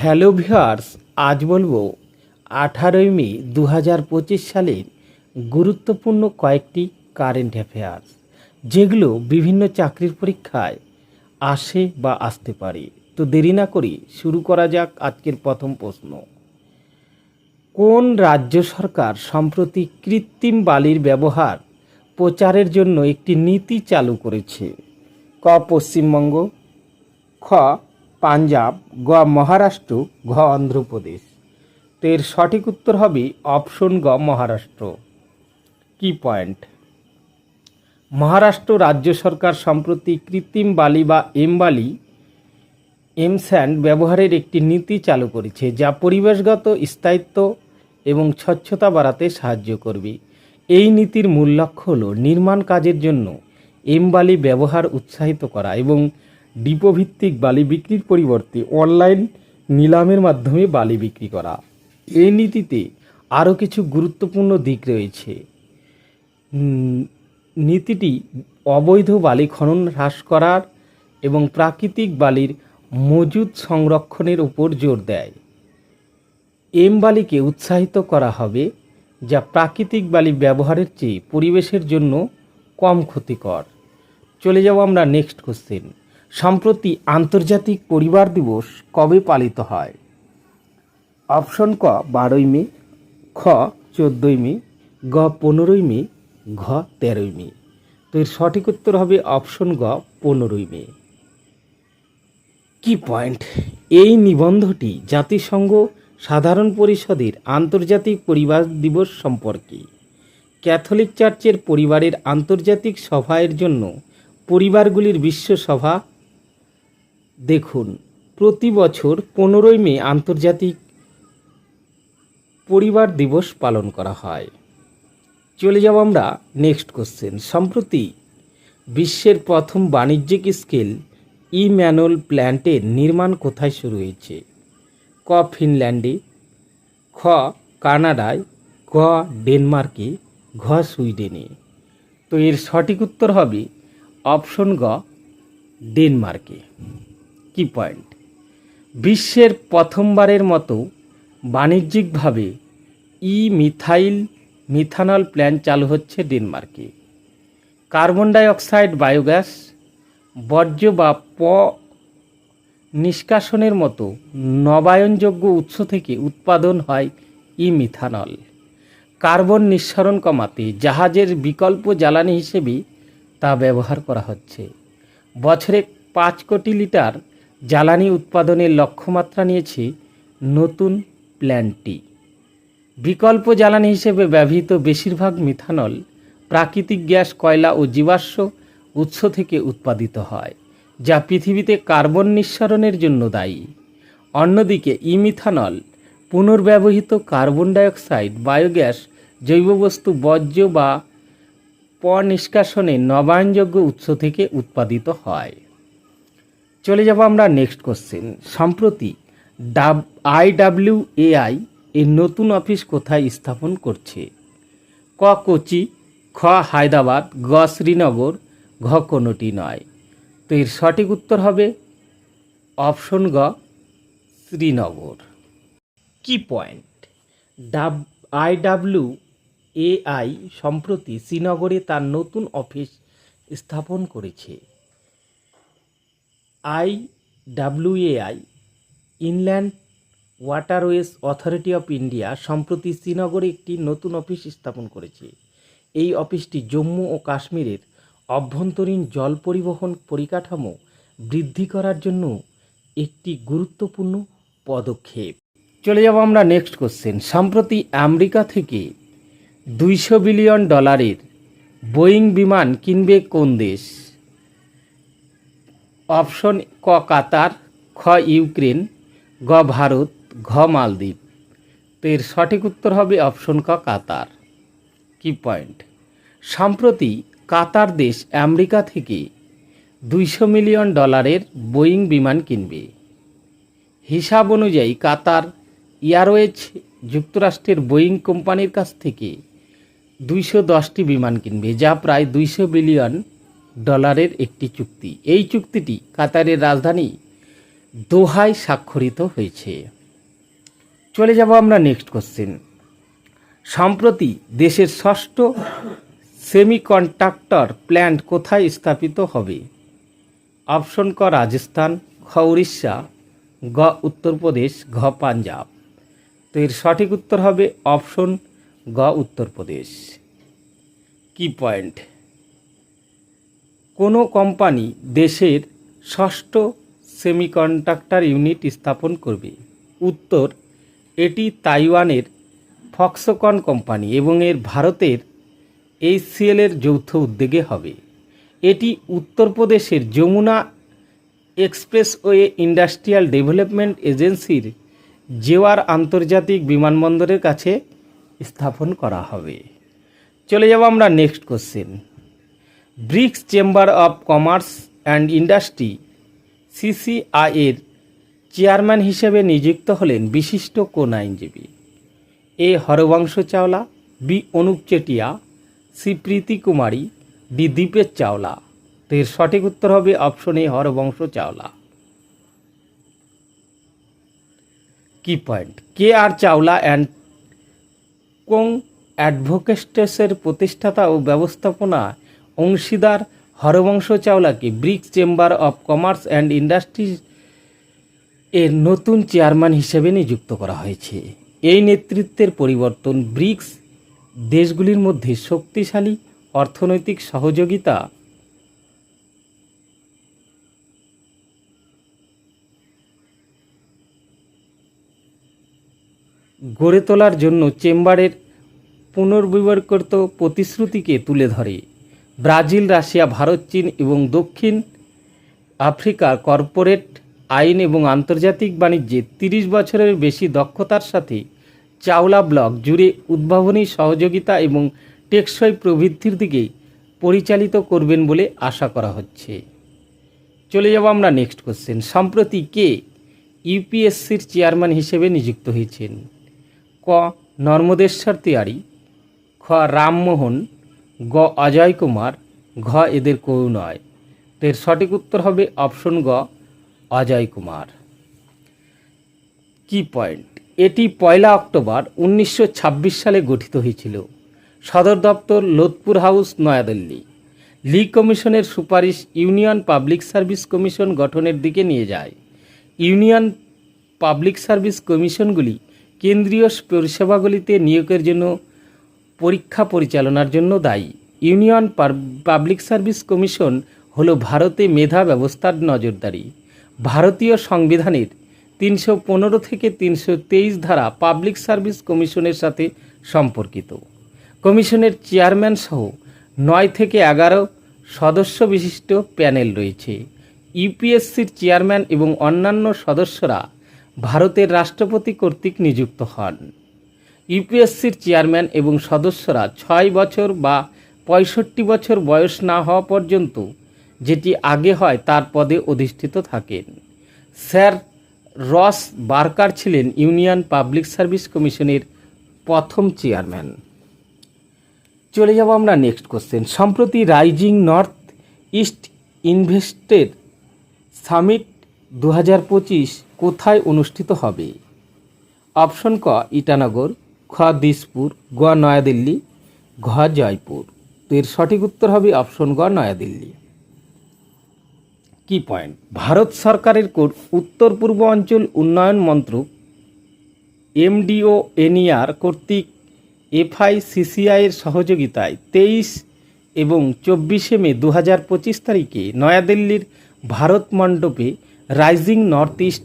Hello viewers, আজ বলবো 18ই মে 2025 সালের গুরুত্বপূর্ণ কয়েকটি কারেন্ট অ্যাফেয়ার্স, যেগুলো বিভিন্ন চাকরির পরীক্ষায় আসে বা আসতে পারে। তো দেরি না করে শুরু করা যাক আজকের প্রথম প্রশ্ন। কোন রাজ্য সরকার সম্প্রতি কৃত্রিম বালির ব্যবহার প্রচারের জন্য একটি নীতি চালু করেছে? ক পশ্চিমবঙ্গ, খ পাঞ্জাব, গ মহারাষ্ট্র, ঘ অন্ধ্রপ্রদেশ। তো এর সঠিক উত্তর হবে অপশন গ মহারাষ্ট্র। কি পয়েন্ট? মহারাষ্ট্র রাজ্য সরকার সম্প্রতি কৃত্রিম বালি বা এমস্যান্ড ব্যবহারের একটি নীতি চালু করেছে, যা পরিবেশগত স্থায়িত্ব এবং স্বচ্ছতা বাড়াতে সাহায্য করবে। এই নীতির মূল লক্ষ্য হল নির্মাণ কাজের জন্য বালি ব্যবহার উৎসাহিত করা এবং ডিপোভিত্তিক বালি বিক্রির পরিবর্তে অনলাইন নিলামের মাধ্যমে বালি বিক্রি করা। এই নীতিতে আরও কিছু গুরুত্বপূর্ণ দিক রয়েছে। নীতিটি অবৈধ বালি খনন হ্রাস করার এবং প্রাকৃতিক বালির মজুদ সংরক্ষণের উপর জোর দেয়। বালিকে উৎসাহিত করা হবে, যা প্রাকৃতিক বালি ব্যবহারের চেয়ে পরিবেশের জন্য কম ক্ষতিকর। চলে যাব আমরা নেক্সট কোশ্চেন। সম্প্রতি আন্তর্জাতিক পরিবার দিবস কবে পালিত হয়? অপশন ক 12ই মে, খ 14ই মে, গ 15ই মে, ঘ 13ই মে। তো এর সঠিক উত্তর হবে অপশন গ 15ই মে। কি পয়েন্ট? এই নিবন্ধটি জাতিসংঘ সাধারণ পরিষদের আন্তর্জাতিক পরিবার দিবস সম্পর্কে। ক্যাথলিক চার্চের পরিবারের আন্তর্জাতিক সভার জন্য পরিবারগুলির বিশ্ব সভা দেখুন প্রতি বছর 15ই মে আন্তর্জাতিক পরিবার দিবস পালন করা হয়। চলে যাব আমরা নেক্সট কোশ্চেন। সম্প্রতি বিশ্বের প্রথম বাণিজ্যিক স্কেল ম্যানুয়াল প্ল্যান্টের নির্মাণ কোথায় শুরু হয়েছে? ক ফিনল্যান্ডে, খ কানাডায়, গ ডেনমার্কে, ঘ সুইডেনে। তো এর সঠিক উত্তর হবে অপশন গ ডেনমার্কে। কি পয়েন্ট? বিশ্বের প্রথমবারের মতো বাণিজ্যিকভাবে মিথানল প্ল্যান্ট চালু হচ্ছে ডেনমার্কে। কার্বন ডাইঅক্সাইড, বায়োগ্যাস, বর্জ্য বা নিষ্কাশনের মতো নবায়নযোগ্য উৎস থেকে উৎপাদন হয় মিথানল। কার্বন নিঃসরণ কমাতে জাহাজের বিকল্প জ্বালানি হিসেবে তা ব্যবহার করা হচ্ছে। বছরে 5 কোটি লিটার জ্বালানি উৎপাদনের লক্ষ্যমাত্রা নিয়েছে নতুন প্ল্যান্টটি। বিকল্প জ্বালানি হিসেবে ব্যবহৃত বেশিরভাগ মিথানল প্রাকৃতিক গ্যাস, কয়লা ও জীবাশ্ম উৎস থেকে উৎপাদিত হয়, যা পৃথিবীতে কার্বন নিঃসরণের জন্য দায়ী। অন্যদিকে মিথানল পুনর্ব্যবহৃত কার্বন ডাইঅক্সাইড, বায়োগ্যাস, জৈববস্তু, বর্জ্য বা নিষ্কাশনের নবায়নযোগ্য উৎস থেকে উৎপাদিত হয়। চলে যাব আমরা নেক্সট কোশ্চেন। সম্প্রতি IWAI এর নতুন অফিস কোথায় স্থাপন করছে? ক কোচি, খ হায়দ্রাবাদ, গ শ্রীনগর, ঘ কোনোটি নয়। তো এর সঠিক উত্তর হবে অপশন গ শ্রীনগর। কি পয়েন্ট? IWAI সম্প্রতি শ্রীনগরে তার নতুন অফিস স্থাপন করেছে। IWAI inland waterways authority of India সম্প্রতি শ্রীনগরে একটি নতুন অফিস স্থাপন করেছে। এই অফিসটি জম্মু ও কাশ্মীরের অভ্যন্তরীণ জল পরিবহন পরিকাঠামো বৃদ্ধি করার জন্য একটি গুরুত্বপূর্ণ পদক্ষেপ। চলে যাব আমরা নেক্সট কোশ্চেন। সম্প্রতি আমেরিকা থেকে $200 বিলিয়ন বোয়িং বিমান কিনবে কোন দেশ? অপশন ক কাতার, খ ইউক্রেন, গ ভারত, ঘ মালদ্বীপ। তো এর সঠিক উত্তর হবে অপশন ক কাতার। কি পয়েন্ট? সম্প্রতি কাতার দেশ আমেরিকা থেকে $200 মিলিয়ন বোয়িং বিমান কিনবে। হিসাব অনুযায়ী কাতার এয়ারওয়েজ যুক্তরাষ্ট্রের বোয়িং কোম্পানির কাছ থেকে 210টি বিমান কিনবে, যা প্রায় $200 বিলিয়ন একটি চুক্তি। এই চুক্তিটি কাতারের রাজধানী দোহায় স্বাক্ষরিত হয়েছে। চলে যাব আমরা নেক্সট কোশ্চেন। সম্প্রতি দেশের ষষ্ঠ সেমিকন্ডাক্টর প্ল্যান্ট কোথায় স্থাপিত হবে? অপশন ক রাজস্থান, খ উড়িষ্যা, গ উত্তরপ্রদেশ, ঘ পাঞ্জাব। তো এর সঠিক উত্তর হবে অপশন গ উত্তরপ্রদেশ। কি পয়েন্ট? কোনো কোম্পানি দেশের ষষ্ঠ সেমিকন্ডাক্টর ইউনিট স্থাপন করবে? উত্তর, এটি তাইওয়ানের ফক্সকন কোম্পানি এবং এর ভারতের HCL এর যৌথ উদ্যোগে হবে। এটি উত্তরপ্রদেশের যমুনা এক্সপ্রেসওয়ে ইন্ডাস্ট্রিয়াল ডেভেলপমেন্ট এজেন্সির জেওয়ার আন্তর্জাতিক বিমানবন্দরের কাছে স্থাপন করা হবে। চলে যাব আমরা next question. BRICS chamber of commerce and industry CCI এর চেয়ারম্যান হিসেবে নিযুক্ত হলেন বিশিষ্ট কোন আইনজীবী? A Harbans Chawla, B Anup Chetia, C Priti Kumari, D Dipesh Chawla. তো এর সঠিক উত্তর হবে অপশন এ হরবংশ চাওলা। কি point? KR Chawla and co অ্যাডভোকেটসের প্রতিষ্ঠাতা ও ব্যবস্থাপনা অংশীদার হরবংশ চাওলাকে BRICS chamber of commerce and industries এর নতুন চেয়ারম্যান হিসেবে নিযুক্ত করা হয়েছে। এই নেতৃত্বের পরিবর্তন ব্রিক্স দেশগুলির মধ্যে শক্তিশালী অর্থনৈতিক সহযোগিতা গড়ে তোলার জন্য চেম্বারের পুনর্বিবর্তিত প্রতিশ্রুতিকে তুলে ধরে। ব্রাজিল, রাশিয়া, ভারত, চীন এবং দক্ষিণ আফ্রিকার কর্পোরেট আইন এবং আন্তর্জাতিক বাণিজ্যে 30 বছরের বেশি দক্ষতার সাথে চাওলা ব্লক জুড়ে উদ্ভাবনী সহযোগিতা এবং টেকসই প্রবৃদ্ধির দিকে পরিচালিত করবেন বলে আশা করা হচ্ছে। চলে যাব আমরা নেক্সট কোশ্চেন। সম্প্রতি কে ইউপিএসসির চেয়ারম্যান হিসেবে নিযুক্ত হয়েছেন? ক নর্মদেশ্বর তিওয়ারি, খ রামমোহন, গ অজয় কুমার, ঘ এদের কেউ নয়। তো এর সঠিক উত্তর হবে অপশন গ অজয় কুমার। কি পয়েন্ট? এটি 1 অক্টোবর 1926 সালে গঠিত হয়েছিল। সদর দপ্তর লোধপুর হাউস, নয়াদিল্লি। লি কমিশনের সুপারিশ ইউনিয়ন পাবলিক সার্ভিস কমিশন গঠনের দিকে নিয়ে যায়। ইউনিয়ন পাবলিক সার্ভিস কমিশনগুলি কেন্দ্রীয় পরিষেবাগুলিতে নিয়োগের জন্য পরীক্ষা পরিচালনার জন্য দায়ী। ইউনিয়ন পাবলিক সার্ভিস কমিশন হল ভারতে মেধা ব্যবস্থার নজরদারি। ভারতীয় সংবিধানের 315 থেকে 323 ধারা পাবলিক সার্ভিস কমিশনের সাথে সম্পর্কিত। কমিশনের চেয়ারম্যান সহ 9 থেকে 11 সদস্য বিশিষ্ট প্যানেল রয়েছে। ইউপিএসসির চেয়ারম্যান এবং অন্যান্য সদস্যরা ভারতের রাষ্ট্রপতি কর্তৃক নিযুক্ত হন। ইউপিএসসির চেয়ারম্যান এবং সদস্যরা 6 বছর বা 65 বছর বয়স না হওয়া পর্যন্ত, যেটি আগে হয়, তার পদে অধিষ্ঠিত থাকেন। স্যার রস বার্কার ছিলেন ইউনিয়ন পাবলিক সার্ভিস কমিশনের প্রথম চেয়ারম্যান। চলে যাব আমরা নেক্সট কোশ্চেন। সম্প্রতি রাইজিং নর্থ ইস্ট ইনভেস্টের সামিট 2025 কোথায় অনুষ্ঠিত হবে? অপশন ক ইটানগর, খ দিসপুর, গ নয়াদিল্লি, ঘ জয়পুর। তো এর সঠিক উত্তর হবে অপশন গ নয়াদিল্লি। কি পয়েন্ট? ভারত সরকারের উত্তর পূর্ব অঞ্চল উন্নয়ন মন্ত্রক MDONER কর্তৃক FICCI এর সহযোগিতায় 23 এবং 24 মে 2025 তারিখে নয়াদিল্লির ভারত মণ্ডপে rising north east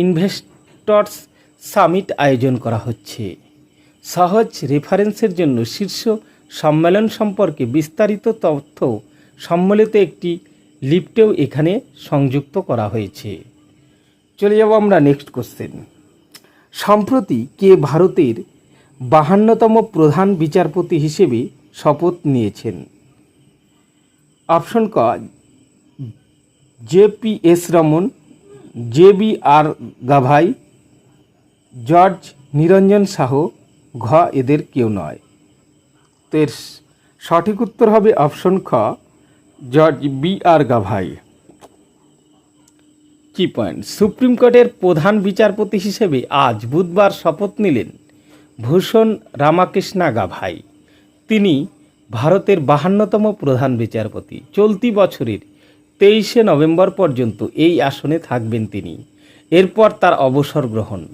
investors summit আয়োজন করা হচ্ছে। সহজ রেফারেন্সের জন্য শীর্ষ সম্মেলন সম্পর্কে বিস্তারিত তথ্য সম্মিলিত একটি লিফটেও এখানে সংযুক্ত করা হয়েছে। চলে যাব আমরা নেক্সট কোশ্চেন। সম্প্রতি কে ভারতের 52তম প্রধান বিচারপতি হিসেবে শপথ নিয়েছেন? অপশন ক JPS Raman, JBR Gavai, George Niranjan Shah, ঘ এদের কেউ নয়। তো এর সঠিক উত্তর হবে অপশন খ জর্জ BR গাভাই। কি পয়েন্ট, সুপ্রিম কোর্টের প্রধান বিচারপতি হিসেবে আজ বুধবার শপথ নিলেন ভূষণ রামাকৃষ্ণা গাভাই। তিনি ভারতের 52তম প্রধান বিচারপতি। চলতি বছরের 23শে নভেম্বর পর্যন্ত এই আসনে থাকবেন তিনি। এরপর তার অবসর গ্রহণ।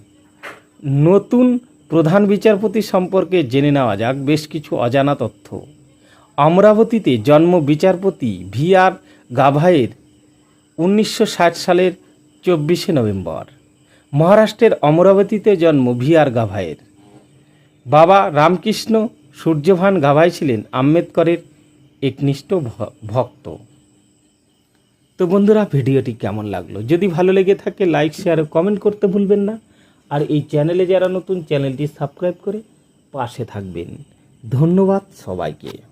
নতুন প্রধান বিচারপতি সম্পর্কে জেনে নেওয়া যাক বেশ কিছু অজানা তথ্য। অমরাবতীতে জন্ম বিচারপতি VR গাভাইয়ের 1960 সালের 24শে নভেম্বর। মহারাষ্ট্রের অমরাবতীতে জন্ম VR গাভাইয়ের। বাবা রামকৃষ্ণ সূর্যভান গাভাই ছিলেন আম্বেদকরের একনিষ্ঠ ভক্ত। তো বন্ধুরা, ভিডিওটি কেমন লাগলো? যদি ভালো লেগে থাকে লাইক, শেয়ার ও কমেন্ট করতে ভুলবেন না। আর এই চ্যানেলে যারা নতুন, চ্যানেলটি সাবস্ক্রাইব করে পাশে থাকবেন। ধন্যবাদ সবাইকে।